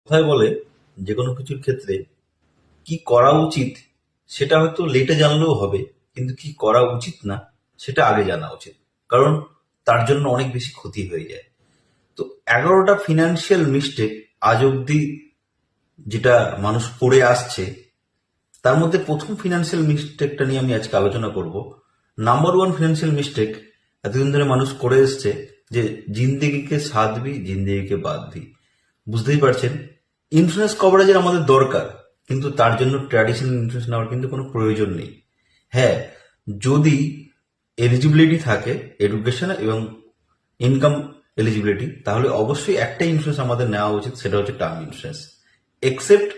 কথায় বলে যে কোনো কিছুর ক্ষেত্রে কি করা উচিত সেটা হয়তো লেটে জানলেও হবে, কিন্তু কি করা উচিত না সেটা আগে জানা উচিত। কারণ তার জন্য অনেক বেশি ক্ষতি হয়ে যায়। তো 11টা ফিনান্সিয়াল মিস্টেক আজ অব্দি যেটা মানুষ করে আসছে, তার মধ্যে প্রথম ফিনান্সিয়াল মিস্টেকটা নিয়ে আমি আজকে আলোচনা করব। নাম্বার ওয়ান ফিনান্সিয়াল মিস্টেক এতদিন ধরে মানুষ করে এসছে যে জিন্দেগিকে সাধবি জিন্দেগিকে বাঁধবি। বুঝতেই পারছেন, ইন্স্যুরেন্স কভারেজের আমাদের দরকার, কিন্তু তার জন্য ট্র্যাডিশনাল ইন্স্যুরেন্স নেওয়ার কিন্তু কোনো প্রয়োজন নেই। হ্যাঁ, যদি এলিজিবিলিটি থাকে, এডুকেশন এবং ইনকাম এলিজিবিলিটি, তাহলে অবশ্যই একটা ইন্স্যুরেন্স আমাদের নেওয়া উচিত, সেটা হচ্ছে টার্ম ইন্স্যুরেন্স। এক্সেপ্ট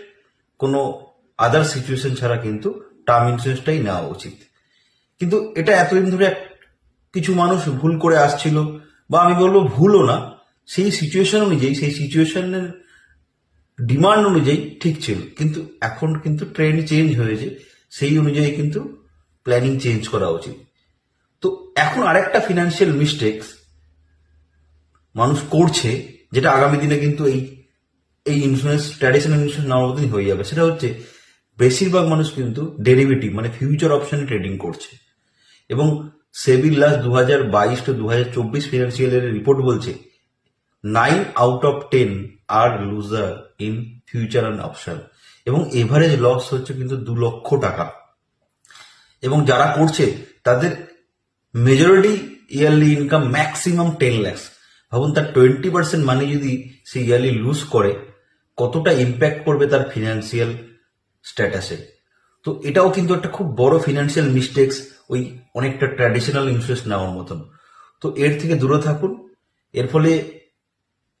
কোনো আদার সিচুয়েশন ছাড়া কিন্তু টার্ম ইন্স্যুরেন্সটাই নেওয়া উচিত। কিন্তু এটা এতদিন ধরে কিছু মানুষ ভুল করে আসছিল, বা আমি বলবো ভুলও না, সেই সিচুয়েশন অনুযায়ী, সেই সিচুয়েশনের ডিমান্ড অনুযায়ী ঠিক ছিল। কিন্তু এখন কিন্তু ট্রেন্ড চেঞ্জ হয়েছে, সেই অনুযায়ী কিন্তু প্ল্যানিং চেঞ্জ করা উচিত। তো এখন আরেকটা ফিনান্সিয়াল মিস্টেক্স মানুষ করছে, যেটা আগামী দিনে কিন্তু এই এই ইন্স্যুরেন্স, ট্র্যাডিশনাল ইন্স্যুরেন্স নেওয়ার মতনই হয়ে যাবে। সেটা হচ্ছে বেশিরভাগ মানুষ কিন্তু ডেরিভেটিভ মানে ফিউচার অপশনে ট্রেডিং করছে। এবং সেবির লাস্ট 2022 to 2024 ফিনান্সিয়াল রিপোর্ট বলছে 9 out of 10 আর loser in future and option, এবং এভারেজ লস হচ্ছে কিন্তু 2 লক্ষ টাকা। এবং যারা করছে তাদের majority yearly income maximum 10 lakhs। ভাবুন, তার 20% মানি যদি সে ইয়ারলি লুজ করে, কতটা ইম্প্যাক্ট করবে তার ফিনান্সিয়াল স্ট্যাটাসে। তো এটাও কিন্তু একটা খুব বড় ফিনান্সিয়াল মিস্টেক্স, ওই অনেকটা ট্র্যাডিশনাল ইন্স্যুরেন্স নেওয়ার মতন। তো এর থেকে দূরে থাকুন। এর ফলে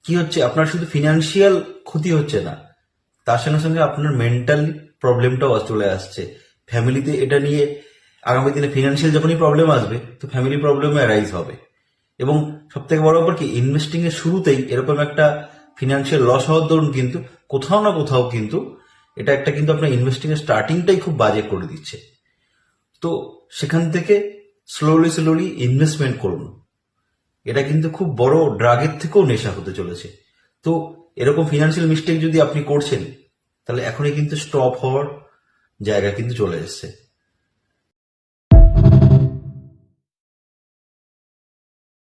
কি হচ্ছে, আপনার শুধু ফিনান্সিয়াল ক্ষতি হচ্ছে না, তার সঙ্গে সঙ্গে আপনার মেন্টাল প্রবলেমটাও চলে আসছে ফ্যামিলিতে। এটা নিয়ে আগামী দিনে ফিনান্সিয়াল যখনই প্রবলেম আসবে, তো ফ্যামিলি প্রবলেম অ্যারাইজ হবে। এবং সব থেকে বড় ব্যাপার কি, ইনভেস্টিং এর শুরুতেই এরকম একটা ফিনান্সিয়াল লস হওয়ার দরুন কিন্তু কোথাও না কোথাও কিন্তু এটা একটা কিন্তু আপনার ইনভেস্টিং এর স্টার্টিংটাই খুব বাজে করে দিচ্ছে। তো সেখান থেকে স্লোলি স্লোলি ইনভেস্টমেন্ট করুন। এটা কিন্তু খুব বড় ড্রাগের থেকেও নেশা হতে চলেছে। তো এরকম ফিনান্সিয়াল মিস্টেক যদি আপনি করছেন, তাহলে এখনই কিন্তু স্টপ হওয়ার জায়গা কিন্তু চলে এসছে।